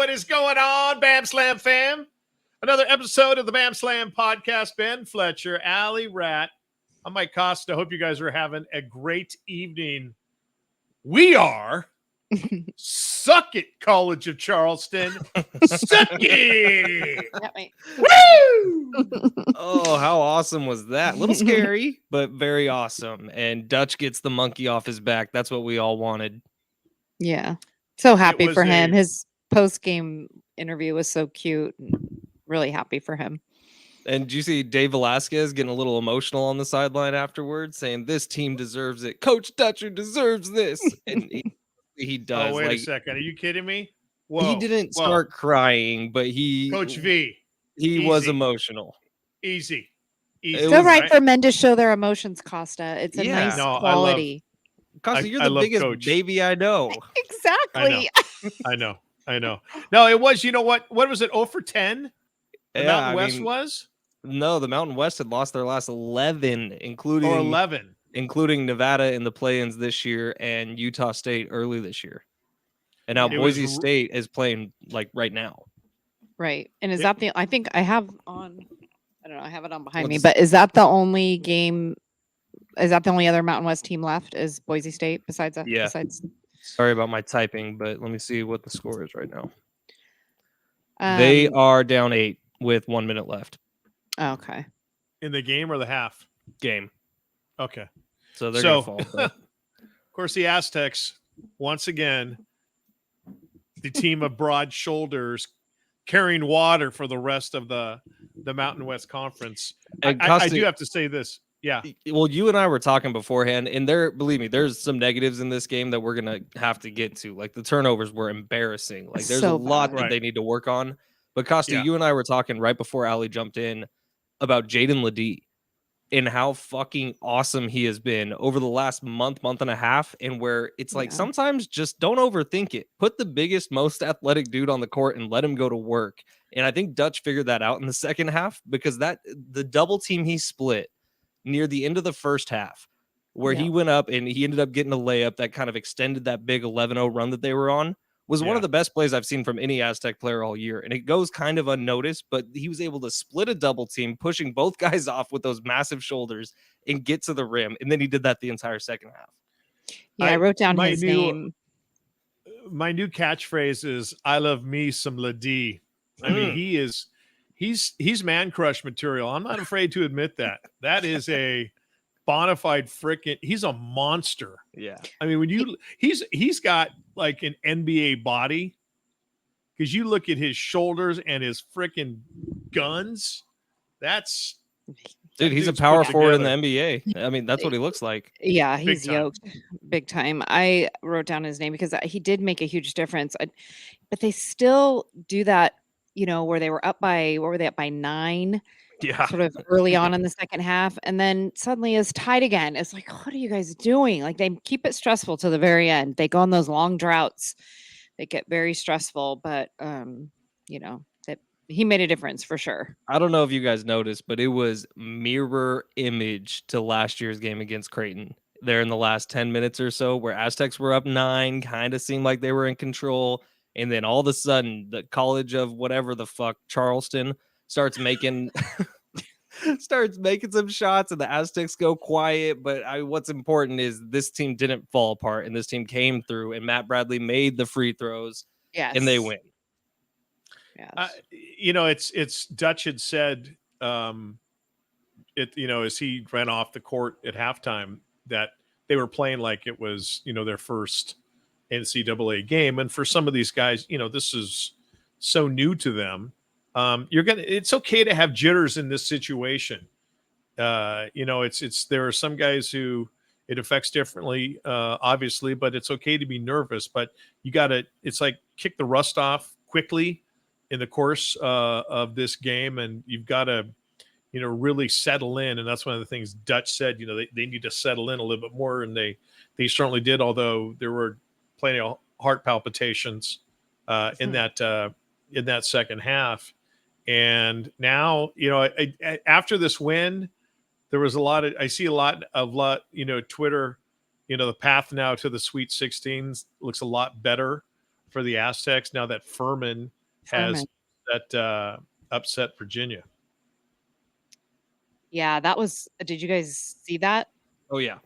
What is going on, Bam Slam fam? Another episode of the Bam Slam podcast. Ben Fletcher, Alli Rat. I'm Mike Costa. Hope you guys are having a great evening. We are. Suck it, College of Charleston. Suck it. Woo! Oh, how awesome was that? A little scary, but very awesome. And Dutch gets the monkey off his back. That's what we all wanted. Yeah. So happy for him. His post-game interview was so cute. Really happy for him. And did you see Dave Velasquez getting a little emotional on the sideline afterwards, saying this team deserves it. Coach Dutcher deserves this. And he does. Oh, wait a second. Are you kidding me? Whoa. He didn't start crying, but Coach V. He was emotional. Easy. So right for men to show their emotions, Costa. It's a nice quality. Costa, you're the biggest Coach. Baby I know. Exactly. I know. No, it was, you know what? What was it? 0 for 10? The Mountain West was? No, the Mountain West had lost their last 11, including 11. Including Nevada in the play-ins this year and Utah State early this year. And now Boise State is playing like right now. Right. And is that I think I have on, I don't know, I have it on behind me, but is that the only game? Is that the only other Mountain West team left? Is Boise State besides that? Yeah. Sorry about my typing, but let me see what the score is right now. They are down 8 with 1 minute left. Okay. In the game or the half? Game. Okay. So they're going to fall. Of course, the Aztecs, once again, the team of broad shoulders carrying water for the rest of the Mountain West Conference. I do have to say this. Yeah. Well, you and I were talking beforehand, and believe me, there's some negatives in this game that we're going to have to get to. Like the turnovers were embarrassing. Like there's a lot that they need to work on. But Costa, you and I were talking right before Alli jumped in about Jaden Ledee and how fucking awesome he has been over the last month and a half. And where it's like, sometimes just don't overthink it. Put the biggest, most athletic dude on the court and let him go to work. And I think Dutch figured that out in the second half because the double team he split near the end of the first half, where he went up and he ended up getting a layup that kind of extended that big 11-0 run that they were on, was one of the best plays I've seen from any Aztec player all year. And it goes kind of unnoticed, but he was able to split a double team, pushing both guys off with those massive shoulders and get to the rim. And then he did that the entire second half. Yeah, I wrote down his name. My new catchphrase is I love me some Ledee. I mean, he's man crush material. I'm not afraid to admit that. That is a bona fide he's a monster. Yeah. I mean, he's got like an NBA body because you look at his shoulders and his freaking guns. Dude, he's a power forward in the NBA. I mean, that's what he looks like. Yeah, he's yoked big time. I wrote down his name because he did make a huge difference. But they still do that, where they were up by, what were they up by 9? Yeah. Sort of early on in the second half. And then suddenly it's tied again. It's like, what are you guys doing? Like they keep it stressful to the very end. They go on those long droughts. They get very stressful, but that he made a difference for sure. I don't know if you guys noticed, but it was mirror image to last year's game against Creighton. There in the last 10 minutes or so, where Aztecs were up 9, kind of seemed like they were in control. And then all of a sudden, the college of whatever the fuck, Charleston, starts making some shots, and the Aztecs go quiet. But what's important is this team didn't fall apart, and this team came through, and Matt Bradley made the free throws, and they win. Yes. It's Dutch had said, as he ran off the court at halftime, that they were playing like it was, their first NCAA game. And for some of these guys, this is so new to them. It's okay to have jitters in this situation. There are some guys who it affects differently, obviously, but it's okay to be nervous, but it's like kick the rust off quickly in the course of this game. And you've got to, really settle in. And that's one of the things Dutch said, they need to settle in a little bit more. And they certainly did, although there were plenty of heart palpitations in that second half. And now, after this win, there was I see a lot, Twitter, the path now to the Sweet 16 looks a lot better for the Aztecs now that Furman has Furman. that upset Virginia. Yeah, that was. Did you guys see that? Oh yeah.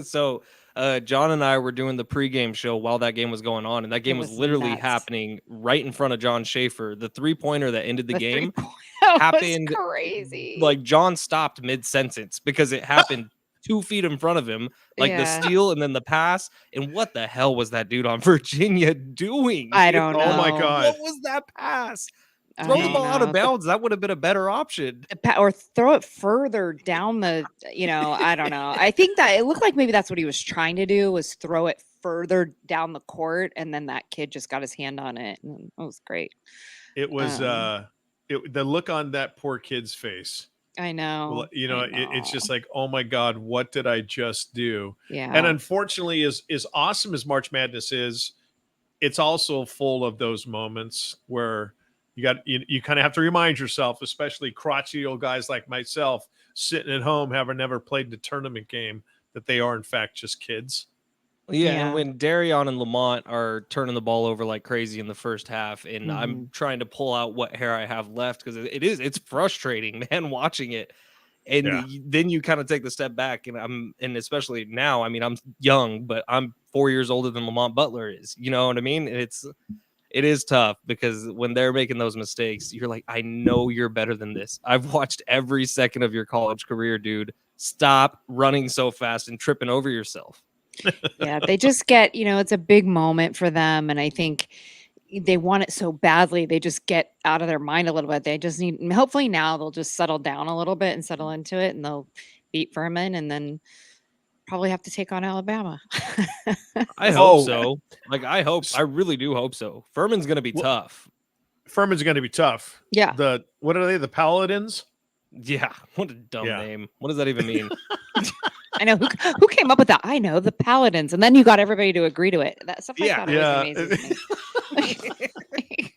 So John and I were doing the pregame show while that game was going on, and that game was literally nuts. happening right in front of John Schaefer. The 3-pointer that ended the game happened happened crazy. like John stopped mid-sentence because it happened 2 feet in front of him, like the steal and then the pass. And what the hell was that dude on Virginia doing? I don't know. Oh my God. What was that pass? Throw the ball out of bounds. That would have been a better option. Or throw it further down the, I don't know. I think that it looked like maybe that's what he was trying to do, was throw it further down the court. And then that kid just got his hand on it. And it was great. It was the look on that poor kid's face. I know. It's just like, oh my God, what did I just do? Yeah. And unfortunately, as awesome as March Madness is, it's also full of those moments where you kind of have to remind yourself, especially crotchety old guys like myself, sitting at home, having never played in a tournament game, that they are in fact just kids. Yeah, and when Darion and Lamont are turning the ball over like crazy in the first half, and I'm trying to pull out what hair I have left, because it's frustrating, man, watching it. And then you kind of take the step back, and especially now, I mean, I'm young, but I'm 4 years older than Lamont Butler is. You know what I mean? It is tough, because when they're making those mistakes, you're like, I know you're better than this. I've watched every second of your college career, dude. Stop running so fast and tripping over yourself. Yeah, they just get, it's a big moment for them. And I think they want it so badly. They just get out of their mind a little bit. They just hopefully now they'll just settle down a little bit and settle into it, and they'll beat Furman and then probably have to take on Alabama. I hope so. I really do hope so. Furman's going to be tough. Furman's going to be tough. Yeah. What are they? The Paladins? Yeah. What a dumb name. What does that even mean? I know who came up with that. I know, the Paladins, and then you got everybody to agree to it. That stuff like that always amazes me.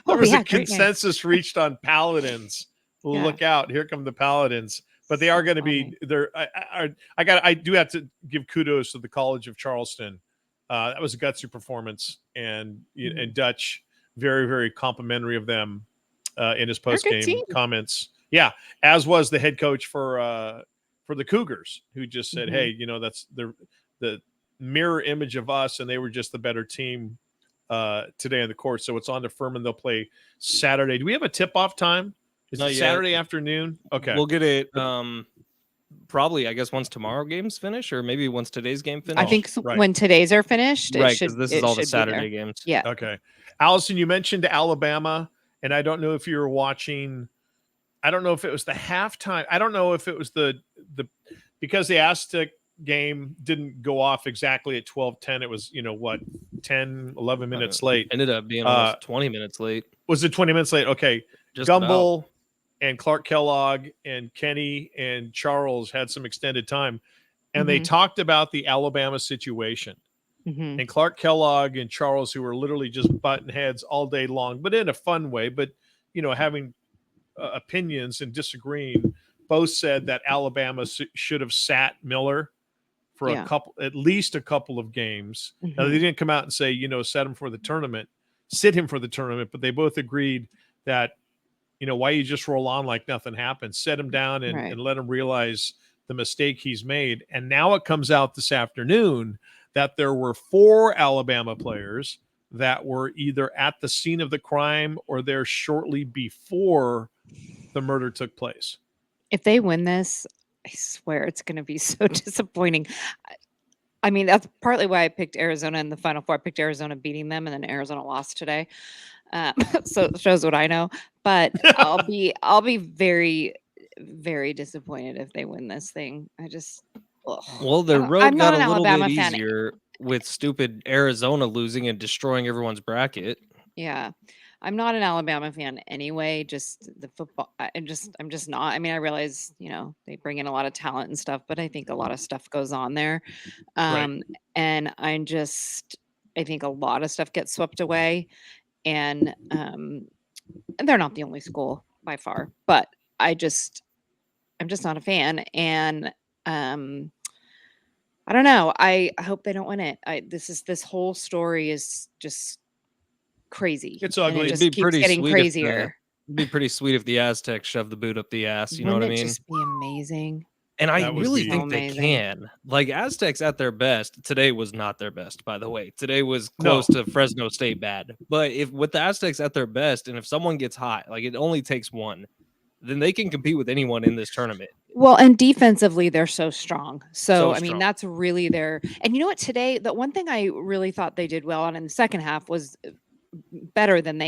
There was a consensus reached on Paladins. Look out! Here come the Paladins. But they are going to be there. I do have to give kudos to the College of Charleston. That was a gutsy performance, and Dutch very, very complimentary of them in his post game comments. Yeah, as was the head coach for the Cougars, who just said, "Hey, that's the mirror image of us, and they were just the better team today on the court." So it's on to Furman. They'll play Saturday. Do we have a tip-off time? Is it Saturday afternoon? Okay, we'll get it. Probably, I guess, once tomorrow games finish, or maybe once today's game finish. I think when today's are finished, right? Because this is all the Saturday games. Yeah. Okay, Allison, you mentioned Alabama, and I don't know if you were watching. I don't know if it was the halftime. I don't know if it was the because the Aztec game didn't go off exactly at 12:10. It was 10, 11 minutes late. Ended up being almost 20 minutes late. Was it 20 minutes late? Okay, just Gumbel and Clark Kellogg and Kenny and Charles had some extended time, and they talked about the Alabama situation. And Clark Kellogg and Charles, who were literally just butting heads all day long, but in a fun way, but having opinions and disagreeing, both said that Alabama should have sat Miller for at least a couple of games. Now, they didn't come out and say, sit him for the tournament, but they both agreed that, why you just roll on like nothing happened, set him down and let him realize the mistake he's made. And now it comes out this afternoon that there were 4 Alabama players that were either at the scene of the crime or there shortly before the murder took place. If they win this, I swear it's going to be so disappointing. I mean, that's partly why I picked Arizona in the Final Four. I picked Arizona beating them, and then Arizona lost today. So it shows what I know. But I'll be very, very disappointed if they win this thing. I just well, the road got a little bit easier with stupid Arizona losing and destroying everyone's bracket. Yeah. I'm not an Alabama fan anyway, just the football. I'm just not. I mean, I realize, they bring in a lot of talent and stuff, but I think a lot of stuff goes on there. And I think a lot of stuff gets swept away, and they're not the only school by far, but I'm just not a fan. And I don't know. I hope they don't win it. This whole story is just crazy. It's And ugly. it It'd just be keeps pretty getting sweet crazier. it'd be pretty sweet if the Aztecs shoved the boot up the ass. You know what I Wouldn't it mean? just be amazing? And I That would really be think they amazing. can. Like Aztecs at their best, today was not their best, by the way. Today was No. close to Fresno State bad. But if with the Aztecs at their best, and if someone gets hot, like it only takes one, then they can compete with anyone in this tournament. Well, and defensively, they're so strong. So, So I mean, strong. that's really their. And you know what? Today, the one thing I really thought they did well on in the second half was better than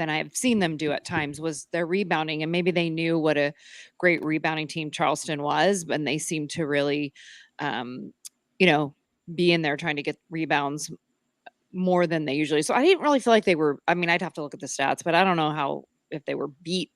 I've seen them do at times was their rebounding. And maybe they knew what a great rebounding team Charleston was, and they seemed to really, um, you know, be in there trying to get rebounds more than they usually. So I didn't really feel like they were. I mean, I'd have to look at the stats, but I don't know if they were beat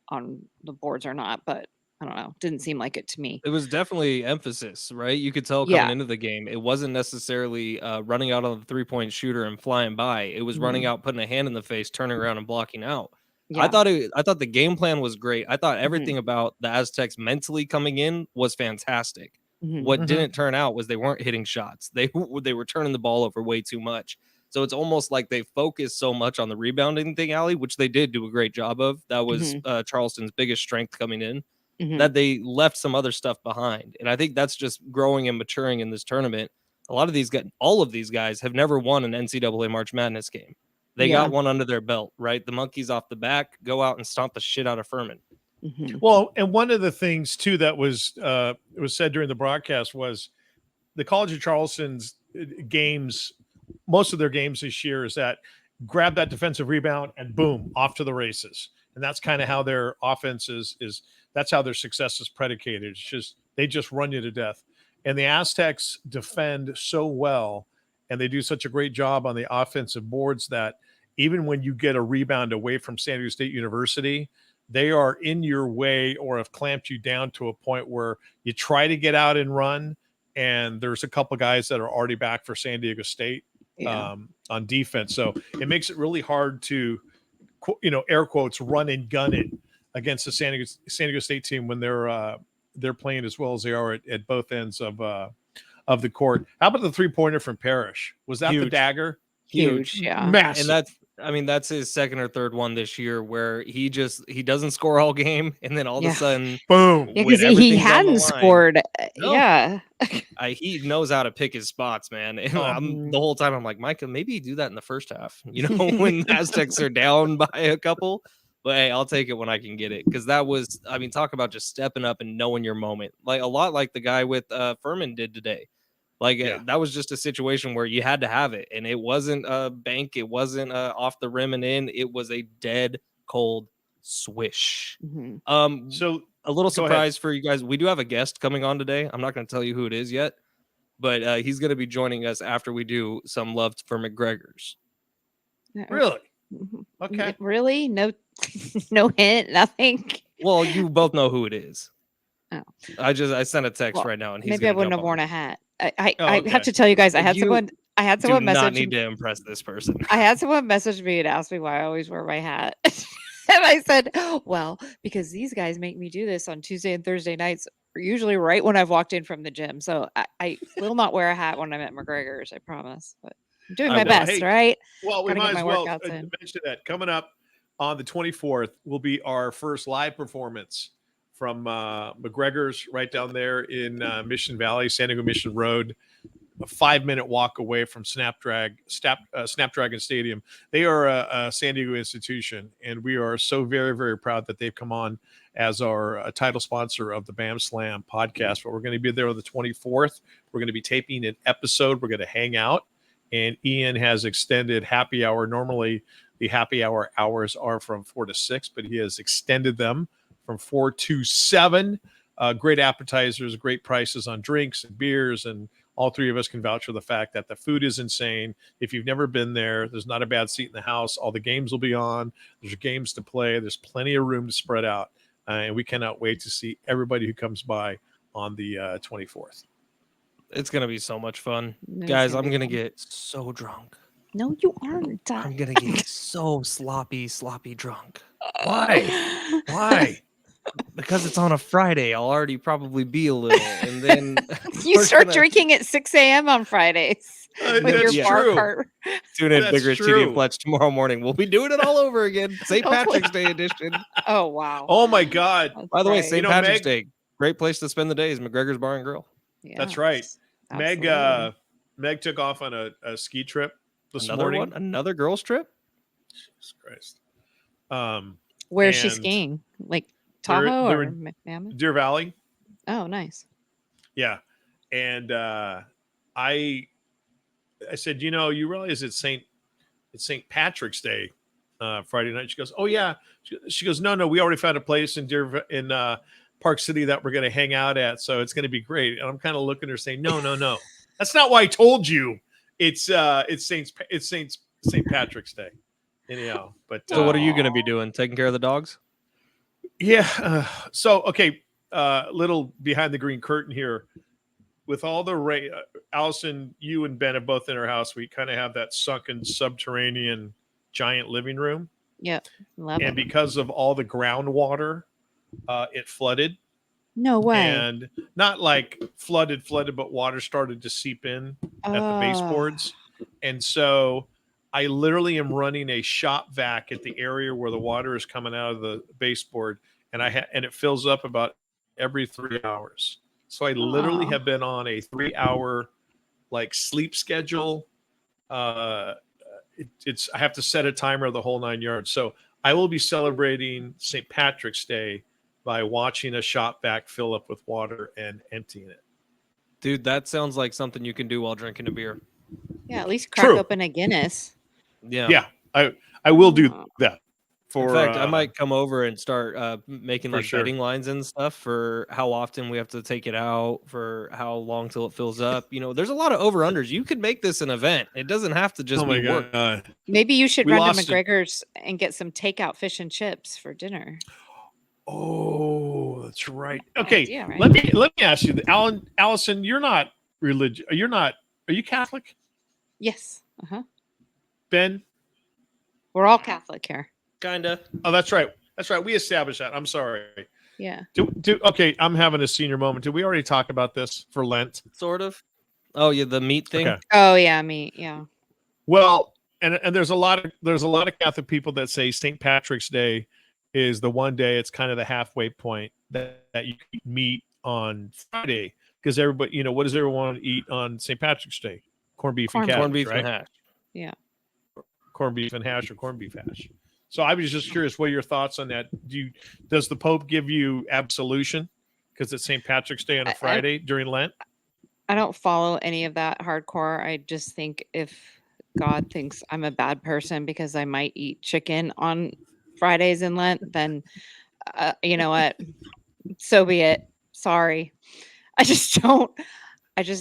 on the boards or not. But I don't know. Didn't seem like it to me. It was definitely emphasis, right? You could tell coming Yeah. into the game, it wasn't necessarily running out on the 3-point shooter and flying by. It was running out, putting a hand in the face, turning around and blocking out. Yeah. I thought the game plan was great. I thought everything about the Aztecs mentally coming in was fantastic. What didn't turn out was they weren't hitting shots. They were turning the ball over way too much. So it's almost like they focused so much on the rebounding thing, Alli, which they did do a great job of. That was Charleston's biggest strength coming in. That they left some other stuff behind. And I think that's just growing and maturing in this tournament. A lot of these guys, all of these guys have never won an NCAA March Madness game. They got one under their belt, right? The monkeys off the back, go out and stomp the shit out of Furman. Well, and one of the things too that was said during the broadcast was the College of Charleston's games, most of their games this year is that grab that defensive rebound and boom, off to the races. And that's kind of how their offense is that's how their success is predicated. It's just they just run you to death. And the Aztecs defend so well and they do such a great job on the offensive boards that even when you get a rebound away from San Diego State University, they are in your way or have clamped you down to a point where you try to get out and run. And there's a couple guys that are already back for San Diego State on defense. So it makes it really hard to, air quotes, run and gun it against the San Diego State team when they're playing as well as they are at both ends of the court. How about the 3-pointer from Parrish? Was that the dagger? Huge, yeah. Massive. And that's his second or third one this year where he doesn't score all game and then all of a sudden boom. Yeah, because he hadn't scored. Yeah. He knows how to pick his spots, man. And the whole time I'm like, Micah, maybe you do that in the first half, when Aztecs are down by a couple. But hey, I'll take it when I can get it. Because that was, talk about just stepping up and knowing your moment. Like a lot like the guy with Furman did today. That was just a situation where you had to have it. And it wasn't a bank. It wasn't off the rim and in. It was a dead cold swish. So a little surprise for you guys. We do have a guest coming on today. I'm not going to tell you who it is yet. But he's going to be joining us after we do some love for McGregor's. Really? Okay. Really? No hint, nothing. Well, you both know who it is. Oh. I sent a text right now, and he's maybe I wouldn't have worn a hat. I okay. have to tell you guys, I had someone message. Not need to impress this person. I had someone message me and ask me why I always wear my hat, and I said, "Well, because these guys make me do this on Tuesday and Thursday nights, usually right when I've walked in from the gym. So I will not wear a hat when I'm at McGregor's. I promise, but I'm doing my best, right? Well, we might as well mention that coming up on the 24th will be our first live performance from McGregor's right down there in Mission Valley, San Diego Mission Road, a 5-minute walk away from Snapdragon Stadium. They are a San Diego institution, and we are so very, very proud that they've come on as our title sponsor of the Bam Slam podcast. But we're going to be there on the 24th. We're going to be taping an episode. We're going to hang out, and Ian has extended happy hour. Normally, the happy hour hours are from 4 to 6, but he has extended them from 4 to 7. Great appetizers, great prices on drinks and beers, and all three of us can vouch for the fact that the food is insane. If you've never been there, there's not a bad seat in the house. All the games will be on. There's games to play. There's plenty of room to spread out. And we cannot wait to see everybody who comes by on the 24th. It's going to be so much fun. Guys, I'm going to get so drunk. No, you aren't. I'm going to get so sloppy drunk. Why? Because it's on a Friday. I'll already probably be a little. And then you start drinking at 6 a.m. on Fridays. with your bar true. cart. Tune in, That's Bigger true. TD and Fletch tomorrow morning. We'll be doing it all over again. St. Patrick's Day edition. Oh wow! Oh my God! That's By the way, right. St. Patrick's Day, great place to spend the day is McGregor's Bar and Grill. That's right. Yes, Meg absolutely. Meg took off on a ski trip this Another morning. one, another girls trip. Jesus Christ! Where's she and skiing? Like they're- Tahoe they're or in Mammoth? Deer Valley. Oh, nice. Yeah, and I said, you realize it's St. Patrick's Day, Friday night. She goes, oh yeah. She goes, no, we already found a place in Park City that we're going to hang out at, so it's going to be great. And I'm kind of looking at her saying, no, that's not why I told you. It's St. Patrick's Day. Anyhow, but So what are you going to be doing? Taking care of the dogs? yeah. So okay, little behind the green curtain here. With all the rain, Allison, you and Ben are both in our house. We kind of have that sunken subterranean giant living room. Yep, love And it. because of all the groundwater, it flooded. No way. And not like flooded, but water started to seep in at the baseboards. And so I literally am running a shop vac at the area where the water is coming out of the baseboard. And and it fills up about every 3 hours. So I literally have been on a 3-hour like sleep schedule. I have to set a timer the whole 9 yards. So I will be celebrating St. Patrick's Day by watching a shop vac fill up with water and emptying it. Dude, that sounds like something you can do while drinking a beer. Yeah, at least crack open a Guinness. Yeah. I will do that. In fact, I might come over and start making like sure. betting lines and stuff for how often we have to take it out, for how long till it fills up. There's a lot of over-unders. You could make this an event. It doesn't have to just be work. Maybe you should run to McGregor's and get some takeout fish and chips for dinner. Oh, that's right. Okay, idea, right? let me ask you, Allison, you're not religious. Are you Catholic? Yes. Ben? We're all Catholic here. Kinda. Oh, that's right. We established that. I'm sorry. Yeah. Okay, I'm having a senior moment. Did we already talk about this for Lent? Sort of. Oh yeah, the meat thing. Okay. Oh yeah, meat. Yeah. Well, and there's a lot of Catholic people that say St. Patrick's Day is the one day, it's kind of the halfway point that you eat meat on Friday, because everybody, what does everyone eat on St. Patrick's Day? Corned beef and hash. Yeah. Corned beef and hash or corned beef hash. So I was just curious, what are your thoughts on that? Does the Pope give you absolution because it's St. Patrick's Day on a Friday during Lent? I don't follow any of that hardcore. I just think if God thinks I'm a bad person because I might eat chicken on Fridays in Lent, then you know what? So be it. Sorry. I just don't.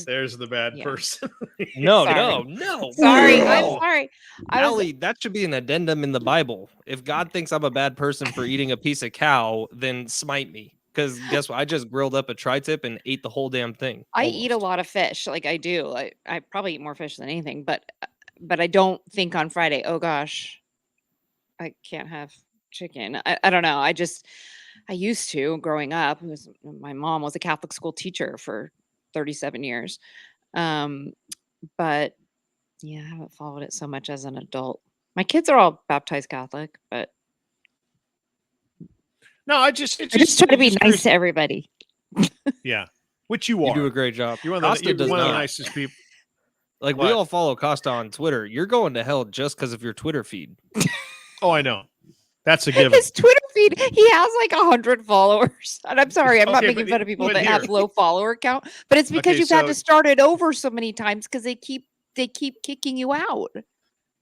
There's the bad person. No. Sorry. I'm sorry. Alli, that should be an addendum in the Bible. If God thinks I'm a bad person for eating a piece of cow, then smite me. Because guess what? I just grilled up a tri-tip and ate the whole damn thing. I eat a lot of fish. Like I do. I probably eat more fish than anything, but I don't think on Friday, oh gosh, I can't have chicken. I don't know. I used to growing up. My mom was a Catholic school teacher for 37 years. But yeah, I haven't followed it so much as an adult. My kids are all baptized Catholic, but no, I just try to be nice to everybody. Yeah, which you are. You do a great job. You're one of the nicest people. Like we all follow Costa on Twitter. You're going to hell just because of your Twitter feed. Oh, I know. That's a given. His Twitter feed, he has like 100 followers. And I'm sorry, I'm not making fun of people that have low follower count, but it's because you've had to start it over so many times because they keep kicking you out.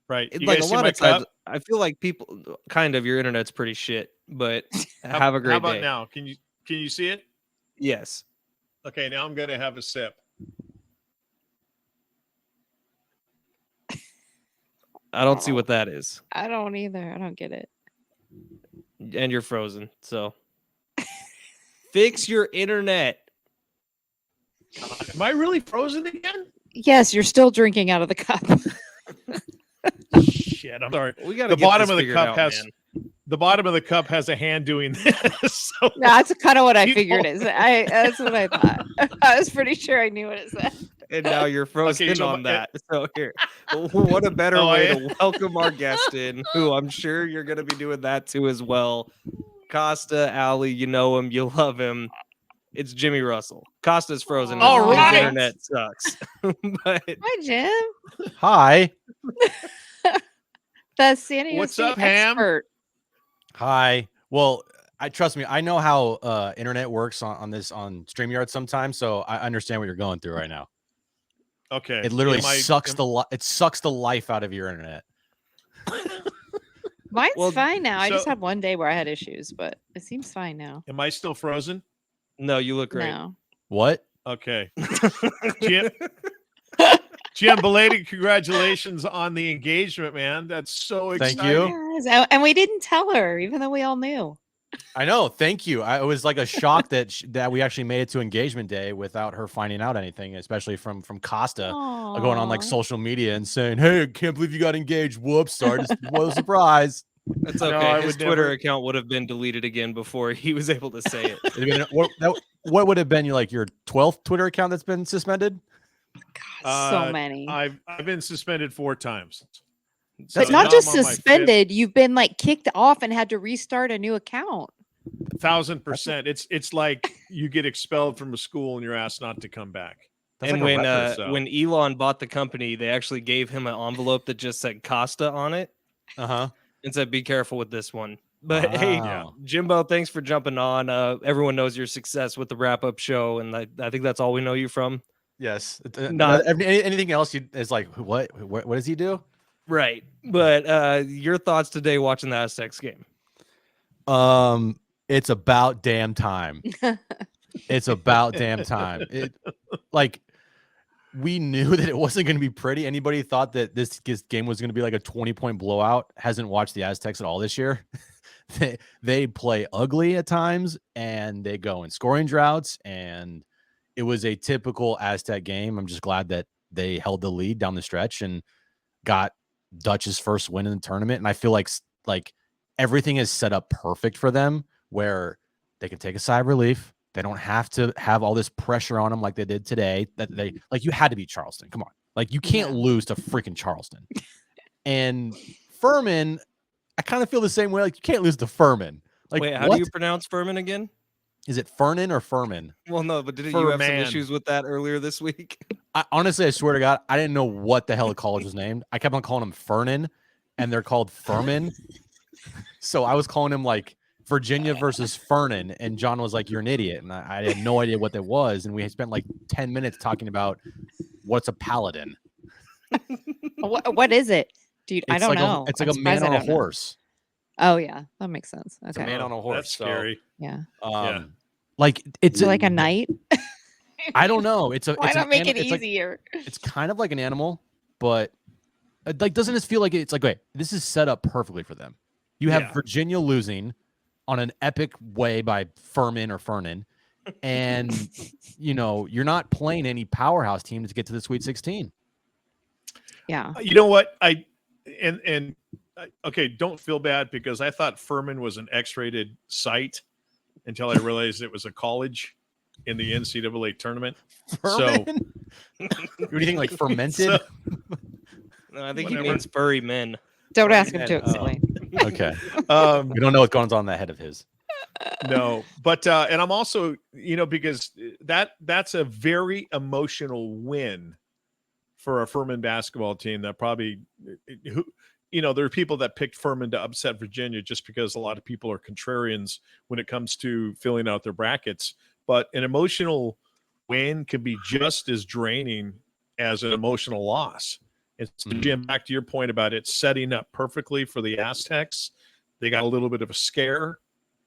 Right. You like a lot of times, I feel like people kind of your internet's pretty shit, but have a great day. How about now? Can you see it? Yes. Okay, now I'm gonna have a sip. I don't see what that is. I don't either. I don't get it. And you're frozen, so fix your internet. Am I really frozen again? Yes, you're still drinking out of the cup. Shit, I'm sorry. We got the bottom of the cup the bottom of the cup has a hand doing this. So that's kind of what I figured it is. That's what I thought. I was pretty sure I knew what it said. And now you're frozen so on that. So here, what a better Oh, way I- to welcome our guest in, who I'm sure you're going to be doing that too as well. Costa, Alli, you know him, you love him. It's Jimmy Russell. Costa's frozen. All His right. internet sucks. But Hi, Jim. Hi. The San Diego What's State up, Ham? expert. Hi. Well, trust me, I know how internet works on StreamYard sometimes, so I understand what you're going through right now. Okay. It literally sucks the life out of your internet. Mine's fine now. I just so- had one day where I had issues, but it seems fine now. Am I still frozen? no, you look great. No. What? Okay. Jim, belated congratulations on the engagement, man. That's so Thank exciting. you. Yes, and we didn't tell her, even though we all knew. I know. Thank you. It was like a shock that we actually made it to engagement day without her finding out anything, especially from Costa going on like Aw. social media and saying, "Hey, I can't believe you got engaged. Whoops, sorry, what a surprise." That's No, okay. I His would Twitter never- account would have been deleted again before he was able to say it. I mean, what would have been your 12th Twitter account that's been suspended? God, so many. I've been suspended 4 times. But So not now just I'm on my suspended, you've been like kicked off and had to restart a new account. 1000%. It's like you get expelled from a school and you're asked not to come back. That's And like a when record, so. when Elon bought the company, they actually gave him an envelope that just said Costa on it and said, "Be careful with this one." But hey, Wow. Jimbo, thanks for jumping on. Everyone knows your success with the wrap-up show, and I think that's all we know you from. Yes. Not- Anything else is like, what does he do? Right. But your thoughts today watching the Aztecs game? It's about damn time. It's about damn time. We knew that it wasn't going to be pretty. Anybody thought that this game was going to be like a 20-point blowout hasn't watched the Aztecs at all this year. They play ugly at times and they go in scoring droughts, and it was a typical Aztec game. I'm just glad that they held the lead down the stretch and got Dutch's first win in the tournament. And I feel like everything is set up perfect for them, where they can take a sigh of relief. They don't have to have all this pressure on them like they did today. That they you had to beat Charleston. Come on, you can't lose to freaking Charleston. And Furman, I kind of feel the same way. You can't lose to Furman. Wait, how do you pronounce Furman again? Is it Fernan or Furman? Well, no, but didn't you have some Furman. issues with that earlier this week? Honestly, I swear to God, I didn't know what the hell the college was named. I kept on calling him Fernan, and they're called Furman. So I was calling him like Virginia versus Fernan, and John was like, "You're an idiot," and I had no idea what that was. And we had spent like 10 minutes talking about what's a paladin. What is it, dude? I don't know. It's like I'm a man surprised I on a don't know. horse. Oh yeah, that makes sense. It's a Okay. man on a horse. That's so, scary. Yeah. Yeah. It's Is it like a knight? I don't know. It's a. Why it's not an make it it's like- easier? it's kind of like an animal, but doesn't it feel like it's like, wait, this is set up perfectly for them. You have Yeah. Virginia losing on an epic way by Furman or Fernan, and you're not playing any powerhouse team to get to the Sweet 16. Yeah. You know what? Okay, don't feel bad, because I thought Furman was an X-rated site until I realized it was a college in the NCAA tournament. Furman? What do you think, like fermented? So- No, I think Whatever. he means furry men. Don't ask him man, to oh. explain. Okay, we don't know what's going on in that head of his. No, but and I'm also, because that's a very emotional win for a Furman basketball team that probably, there are people that picked Furman to upset Virginia just because a lot of people are contrarians when it comes to filling out their brackets. But an emotional win can be just as draining as an emotional loss. And so, Jim, back to your point about it setting up perfectly for the Aztecs. They got a little bit of a scare.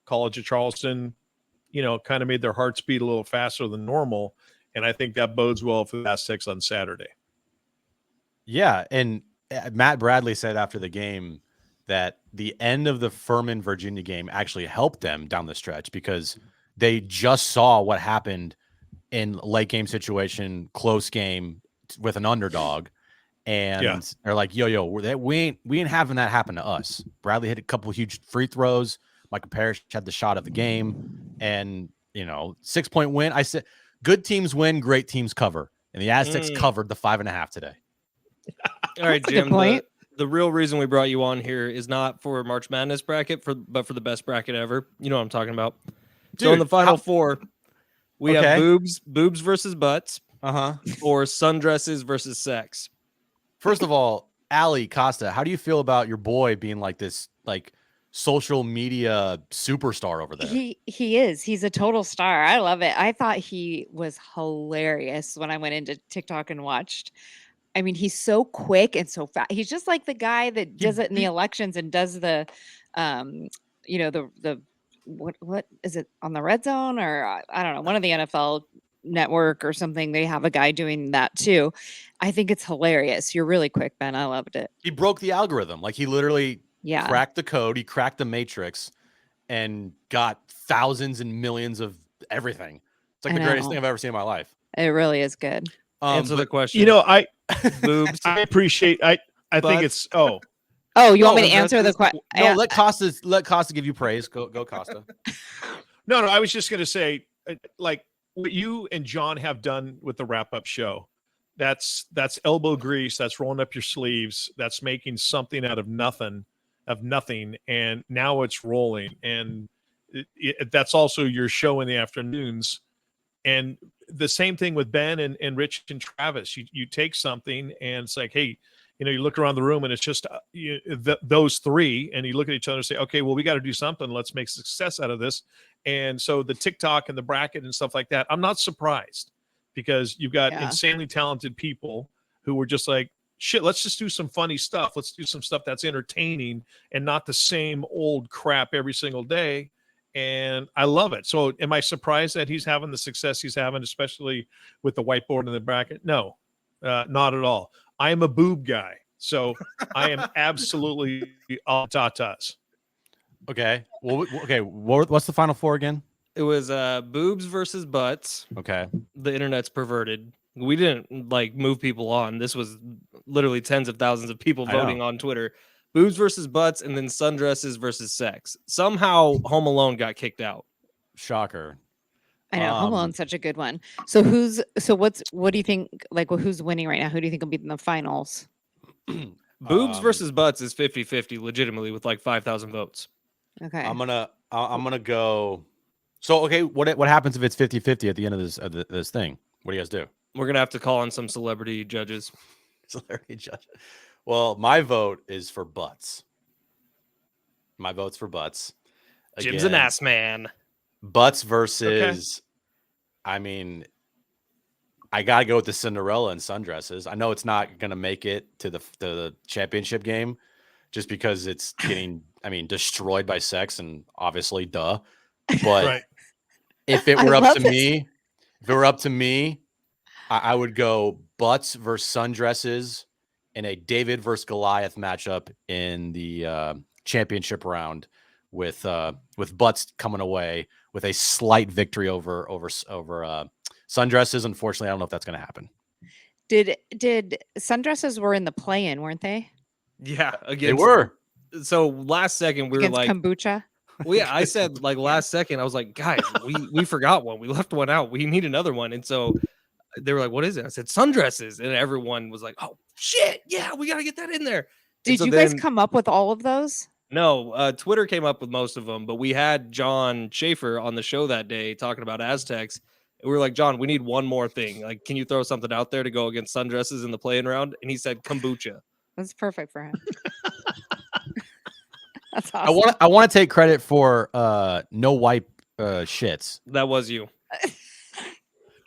College of Charleston, kind of made their hearts beat a little faster than normal. And I think that bodes well for the Aztecs on Saturday. Yeah, and Matt Bradley said after the game that the end of the Furman Virginia game actually helped them down the stretch, because they just saw what happened in late game situation, close game with an underdog, and they're like, "Yo, we ain't having that happen to us." Bradley hit a couple of huge free throws. Michael Parrish had the shot of the game, and 6-point win. I said, good teams win, great teams cover. and the Aztecs covered the 5.5 today. All right, That's a Jim. good point. The real reason we brought you on here is not for March Madness bracket, but for the best bracket ever. You know what I'm talking about. Dude, so in the final four, we have boobs versus butts, or sundresses versus sex. First of all, Alli, Costa, how do you feel about your boy being like this, like social media superstar over there? He is. He's a total star. I love it. I thought he was hilarious when I went into TikTok and watched. I mean, he's so quick and so fast. He's just like the guy that does it in the elections and does the, the what is it on the red zone or I don't know, one of the NFL network or something. They have a guy doing that too. I think it's hilarious. You're really quick, Ben. I loved it. He broke the algorithm. Like he literally cracked the code. He cracked the matrix and got thousands and millions of everything. It's like the greatest thing I've ever seen in my life. It really is good. Answer the question. You know, I boobs. I appreciate. I think it's Oh, you want me to answer the question? No, let Costa give you praise. Go Costa. No, I was just gonna say, like what you and John have done with the wrap-up show. That's elbow grease. That's rolling up your sleeves. That's making something out of nothing, and now it's rolling. And that's also your show in the afternoons. And the same thing with Ben and Rich and Travis. You take something and it's like, hey, you look around the room and it's just those three, and you look at each other and say, okay, well, we got to do something. Let's make success out of this. And so the TikTok and the bracket and stuff like that, I'm not surprised because you've got insanely talented people who were just like, shit, let's just do some funny stuff. Let's do some stuff that's entertaining and not the same old crap every single day. And I love it. So am I surprised that he's having the success he's having, especially with the whiteboard and the bracket? No, not at all. I am a boob guy. So I am absolutely all tatas. Okay. Well, okay. What's the final four again? It was boobs versus butts. Okay. The internet's perverted. We didn't like move people on. This was literally tens of thousands of people voting on Twitter. Boobs versus butts, and then sundresses versus sex. Somehow Home Alone got kicked out. Shocker. I know Home Alone's such a good one. So what do you think, like who's winning right now? Who do you think will be in the finals? Boobs versus butts is 50-50 legitimately with like 5,000 votes. Okay. I'm gonna go. So okay, what happens if it's 50-50 at the end of this thing? What do you guys do? We're gonna have to call on some celebrity judges. Celebrity judges. Well, my vote is for butts. My vote's for butts. Jim's an ass man. Butts versus, I mean, I gotta go with the Cinderella and sundresses. I know it's not gonna make it to the championship game, just because it's getting, destroyed by sex, and obviously, duh. But if it were up to me, I would go butts versus sundresses in a David versus Goliath matchup in the championship round, with butts coming away with a slight victory over sundresses. Unfortunately, I don't know if that's going to happen. Did sundresses were in the play-in, weren't they? Yeah, they were. So last second we were like kombucha. Well, yeah, I said like last second, I was like, guys, we forgot one. We left one out. We need another one. And so they were like, what is it? I said sundresses, and everyone was like, oh shit, yeah, we got to get that in there. Did you guys come up with all of those? No, Twitter came up with most of them, but we had John Schaefer on the show that day talking about Aztecs. And we were like, John, we need one more thing. Like, can you throw something out there to go against sundresses in the play-in round? And he said kombucha. That's perfect for him. That's awesome. I want to take credit for no wipe shits. That was you.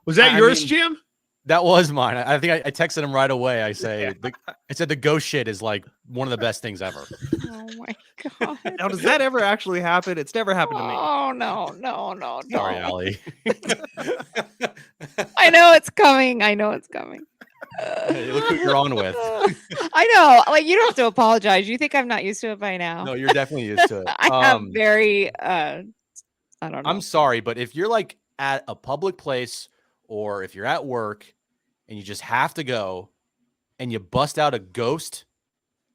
Was that yours, Jim? That was mine. I think I texted him right away. I said the ghost shit is like one of the best things ever. Oh my god! Now, does that ever actually happen? It's never happened to me. Oh no! Sorry, Alli. I know it's coming. Hey, look who you're on with. I know. Like, you don't have to apologize. You think I'm not used to it by now? No, you're definitely used to it. I am very. I don't know. I'm sorry, but if you're like at a public place or if you're at work and you just have to go and you bust out a ghost,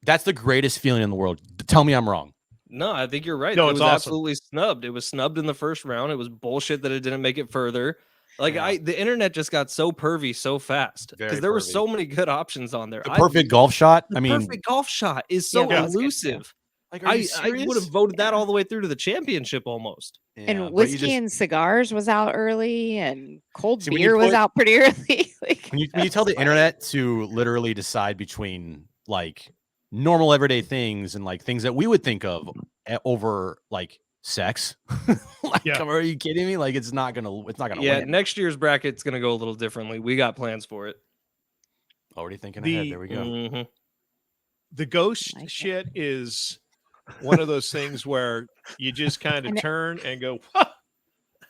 that's the greatest feeling in the world. Tell me I'm wrong. No, I think you're right. No, it it's was awesome. Absolutely snubbed. It was snubbed in the first round. It was bullshit that it didn't make it further. Like the internet just got so pervy so fast because there were so many good options on there. The perfect golf shot. The perfect golf shot is so elusive. Like, I would have voted that all the way through to the championship almost. Yeah, and whiskey and cigars was out early, and cold beer was out pretty early. Like, when you tell the internet to literally decide between like normal everyday things and like things that we would think of over like sex, like, are you kidding me? Like, it's not gonna win. Next year's bracket's gonna go a little differently. We got plans for it. Already thinking ahead. There we go. The ghost shit is one of those things where you just kind of turn and go,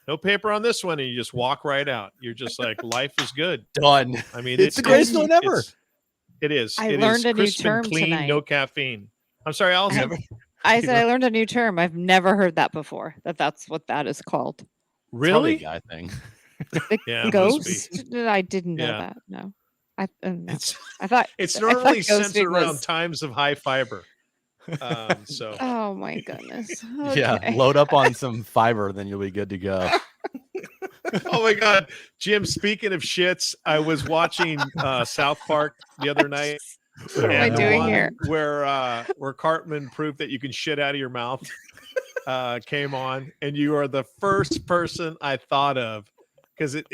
no paper on this one, and you just walk right out. You're just like, life is good. Done. I mean, it's the greatest feeling ever. It is. I learned a new term clean, tonight. no caffeine. I'm sorry, Allison. I said I learned a new term. I've never heard that before. That's what that is called. Really? Guy thing. The ghost? I didn't know that. No. I thought it's normally centered around times of high fiber. So oh my goodness. Okay. Yeah, load up on some fiber, then you'll be good to go. Oh my god, Jim, speaking of shits, I was watching South Park the other night. What am I doing here? Where Cartman proved that you can shit out of your mouth came on, and you are the first person I thought of because it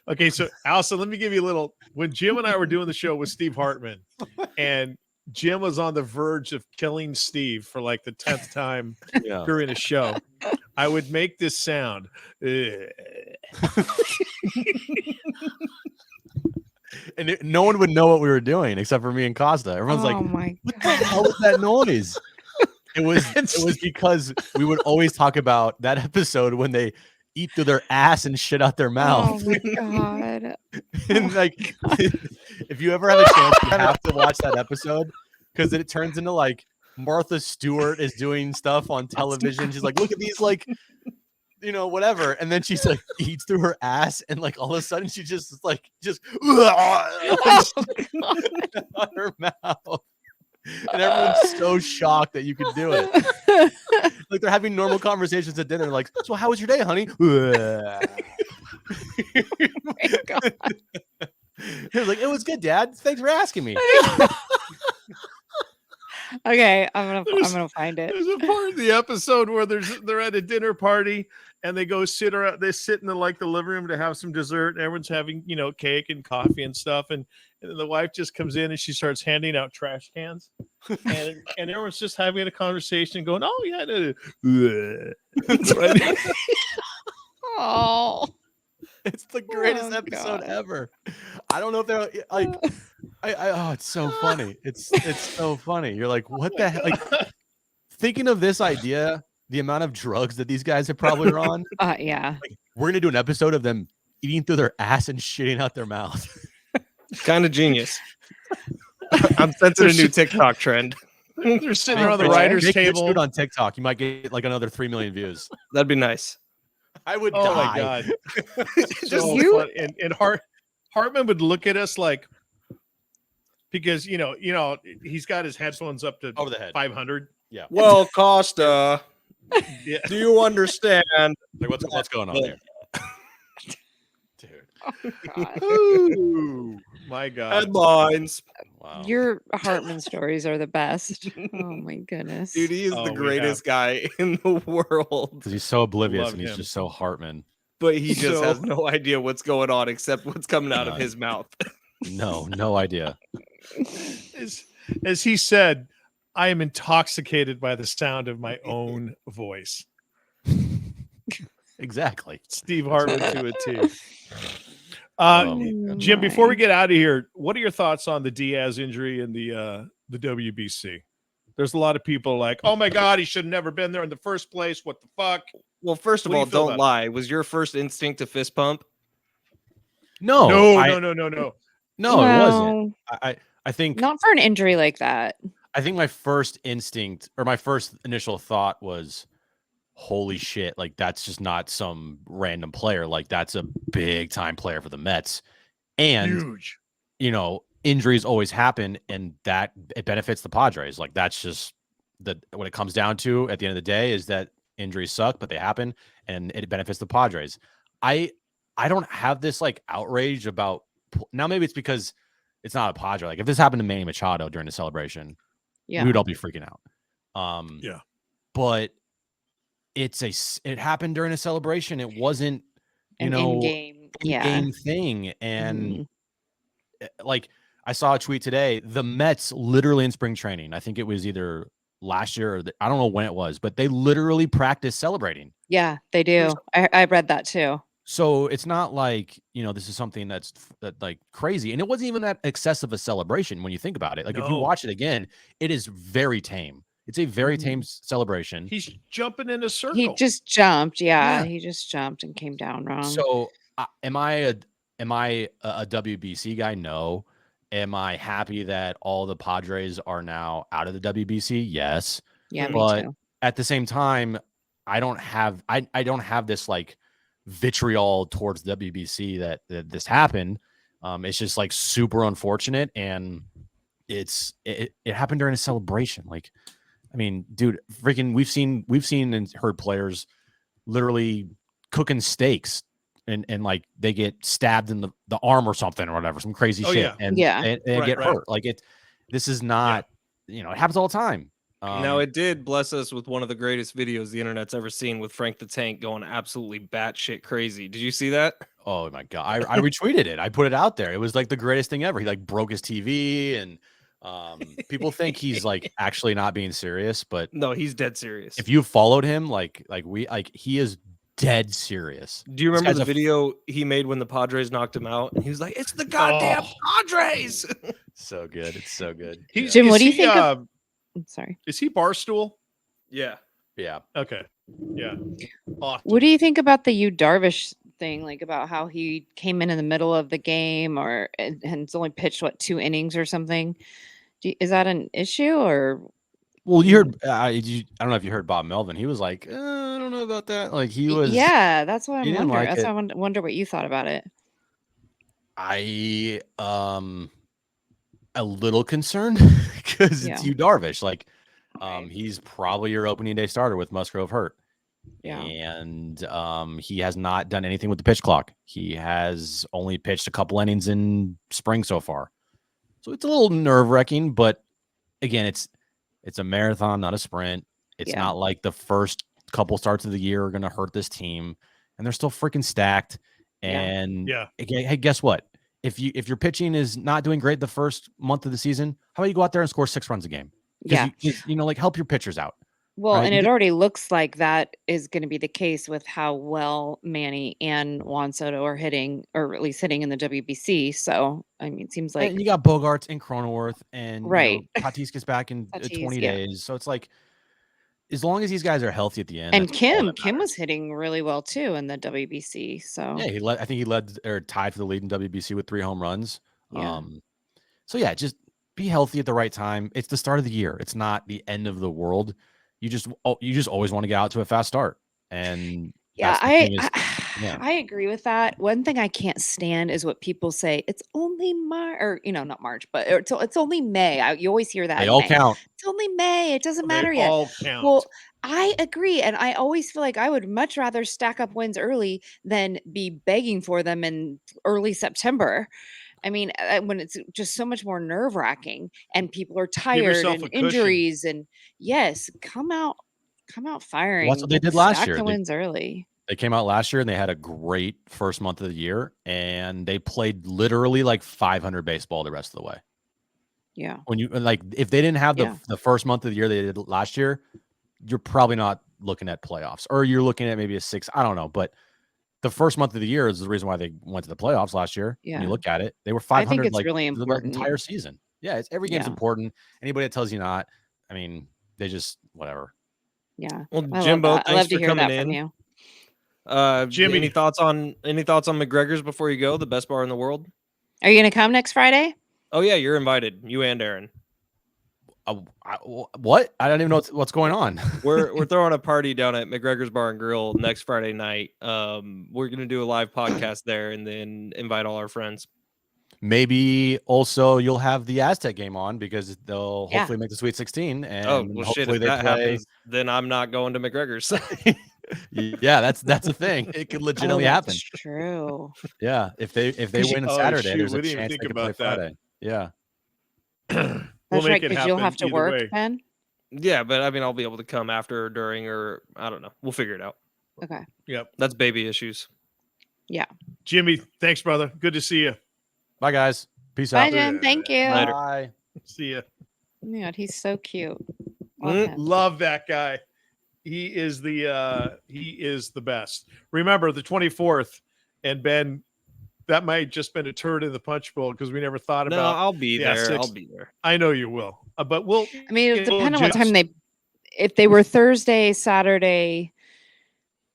okay. So Allison, let me give you a little. When Jim and I were doing the show with Steve Hartman, and Jim was on the verge of killing Steve for like the 10th time during the show, I would make this sound. And no one would know what we were doing except for me and Costa. Everyone's like, what the hell is that noise? It was because we would always talk about that episode when they eat through their ass and shit out their mouth. Oh my god. And like, if you ever have a chance, you have to watch that episode because it turns into like Martha Stewart is doing stuff on television. She's like, look at these, like, you know, whatever. And then she's like eats through her ass, and like all of a sudden she just out her mouth. And everyone's so shocked that you could do it. Like they're having normal conversations at dinner, like, so how was your day, honey? Oh my god. It was like, it was good, Dad. Thanks for asking me. Okay, I'm gonna find it. There's a part of the episode where they're at a dinner party and they go sit around. They sit in the living room to have some dessert, and everyone's having cake and coffee and stuff. And the wife just comes in and she starts handing out trash cans, and everyone's just having a conversation, going, "Oh yeah." Oh. It's the greatest episode ever. I don't know if they're like, oh, it's so funny. It's so funny. You're like, what the hell? Like, thinking of this idea, the amount of drugs that these guys are probably on. Yeah. Like, we're gonna do an episode of them eating through their ass and shitting out their mouth. Kind of genius. I'm sensing a new TikTok trend. They're sitting around the writer's table on TikTok. You might get like another 3 million views. That'd be nice. I would die. Oh my god! So and Hartman would look at us like, because he's got his headphones up to over the head 500. Yeah. Well, Costa, do you understand? Like what's going on there? Dude. Oh, God. Ooh, my god. Headlines. Wow. Your Hartman stories are the best. Oh my goodness. Dude, he is the greatest guy in the world. Because he's so oblivious Love and he's him. just so Hartman. But he just has no idea what's going on except what's coming out of his mouth. No idea. As he said, I am intoxicated by the sound of my own voice. Exactly. Steve Hartman to a T. Oh, Jim, before we my. get out of here, what are your thoughts on the Diaz injury and the WBC? There's a lot of people like, oh my God, he should have never been there in the first place. What the fuck? Well, first of What do all, you feel don't about lie. Was your first instinct to fist pump? No, No, it wasn't. Well, I think not for an injury like that. I think my first instinct or my first initial thought was, holy shit, like that's just not some random player. Like that's a big time player for the Mets. And Huge. Injuries always happen, and that it benefits the Padres. Like that's just what it comes down to at the end of the day is that injuries suck, but they happen and it benefits the Padres. I I don't have this like outrage about now. Maybe it's because it's not a Padre. Like if this happened to Manny Machado during the celebration, we would all be freaking out. Yeah, but it happened during a celebration. It wasn't, an in-game thing. And like I saw a tweet today, the Mets literally in spring training, I think it was either last year or I don't know when it was, but they literally practice celebrating. Yeah, they do. I read that too. So it's not like, this is something that's like crazy. And it wasn't even that excessive a celebration when you think about it. Like if you watch it again, it is very tame. It's a very tame celebration. He's jumping in a circle. He just jumped. Yeah, he just jumped and came down wrong. So am I a WBC guy? No. Am I happy that all the Padres are now out of the WBC? Yes. Yeah, but me too. At the same time, I don't have this like vitriol towards WBC that this happened. It's just like super unfortunate, and it happened during a celebration. Like, I mean, dude, freaking, we've seen and heard players literally cooking steaks and like they get stabbed in the arm or something or whatever, some crazy shit. Yeah. And get hurt. Like this is not, it happens all the time. Now it did bless us with one of the greatest videos the internet's ever seen, with Frank the Tank going absolutely batshit crazy. Did you see that? Oh my God. I retweeted it. I put it out there. It was like the greatest thing ever. He like broke his TV, and people think he's like actually not being serious, but no, he's dead serious. If you followed him, he is dead serious. Do you remember the video he made when the Padres knocked him out? And he was like, "It's the goddamn Padres." So good. It's so good. Jim, what do you think of... I'm sorry. Is he Barstool? Yeah. Okay. Yeah. Often. What do you think about the Yu Darvish thing? Like about how he came in the middle of the game, and it's only pitched 2 innings or something? Is that an issue or? Well, you heard. I don't know if you heard Bob Melvin. He was like, I don't know about that. Like he was. Yeah, that's what I'm wondering. Like that's why I wonder what you thought about it. I a little concerned because it's Yu Darvish. Like, he's probably your opening day starter with Musgrove hurt. Yeah. And he has not done anything with the pitch clock. He has only pitched a couple innings in spring so far. So it's a little nerve-wracking, but again, it's a marathon, not a sprint. It's not like the first couple starts of the year are going to hurt this team, and they're still freaking stacked. And again, hey, guess what? If your pitching is not doing great the first month of the season, how about you go out there and score 6 runs a game? Yeah. Like help your pitchers out. Well, right? And it already looks like that is going to be the case with how well Manny and Juan Soto are hitting, or at least hitting in the WBC. So, I mean, it seems like... And you got Bogarts and Cronenworth, and Tatis gets back in Tatis, 20 days. So it's like, as long as these guys are healthy at the end. And Kim was hitting really well too in the WBC. So yeah, I think he led or tied for the lead in WBC with 3 home runs. Yeah. So yeah, just be healthy at the right time. It's the start of the year. It's not the end of the world. You just always want to get out to a fast start. And I agree with that. One thing I can't stand is what people say. It's only March, or not March, but it's only May. You always hear that. They all count. It's only May. It doesn't matter yet. All count. Well, I agree, and I always feel like I would much rather stack up wins early than be begging for them in early September. I mean, when it's just so much more nerve-wracking, and people are tired and injuries, and come out firing. Well, that's what they did last year. The wins early. They came out last year and they had a great first month of the year, and they played literally like 500 baseball the rest of the way. Yeah. When you if they didn't have the first month of the year they did last year, you're probably not looking at playoffs, or you're looking at maybe a 6. I don't know, but the first month of the year is the reason why they went to the playoffs last year. Yeah. When you look at it, they were 500 I think it's really important. the entire season. Yeah, it's every game's important. Anybody that tells you not, I mean, they just whatever. Yeah. Well, Jimbo, thanks for coming in. From you. Jimmy, any thoughts on McGregor's before you go? The best bar in the world. Are you going to come next Friday? Oh yeah, you're invited. You and Aaron. What? I don't even know what's going on. We're throwing a party down at McGregor's Bar and Grill next Friday night. We're gonna do a live podcast there and then invite all our friends. Maybe also you'll have the Aztec game on because they'll hopefully make the Sweet 16. And hopefully if that happens, then I'm not going to McGregor's. Yeah, that's a thing. It could legitimately happen. That's true. Yeah, if they win on Saturday, there's a we didn't even chance think they could play about that. Friday. Yeah. We'll That's make right, it because happen you'll have to either work, way. Ben. Yeah, but I mean, I'll be able to come after or during, or I don't know. We'll figure it out. Okay. Yep. That's baby issues. Yeah. Jimmy, thanks, brother. Good to see you. Bye, guys. Peace Bye, out. Jen. Thank you. Later. Bye. See ya. Oh my God, he's so cute. Love him. Love that guy. He is the best. Remember the 24th, and Ben, that might just been a turd in the punch bowl because we never thought No, about. I'll be the there. Aztecs. I'll be there. I know you will, but we'll. I mean, it'll we'll depend on what time adjust. if they were Thursday, Saturday,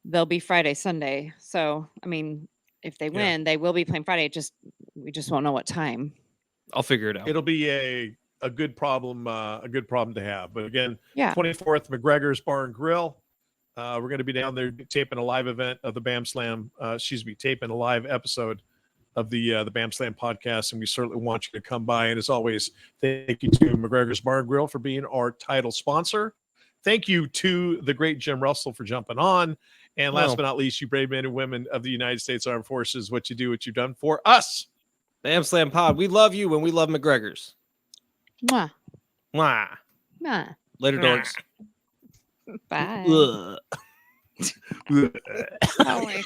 they'll be Friday, Sunday. So, I mean, if they win, they will be playing Friday. We just won't know what time. I'll figure it out. It'll be a good problem to have. But again, Yeah. 24th, McGregor's Bar and Grill. We're going to be down there taping a live event of the BAM Slam. Taping a live episode of the BAM Slam podcast, and we certainly want you to come by. And as always, thank you to McGregor's Bar and Grill for being our title sponsor. Thank you to the great Jim Russell for jumping on. And last but not least, you brave men and women of the United States Armed Forces, what you've done for us. BAM Slam Pod. We love you and we love McGregor's. Mwah. Mwah. Mwah. Later, dorks. Bye. Ugh. Oh my God.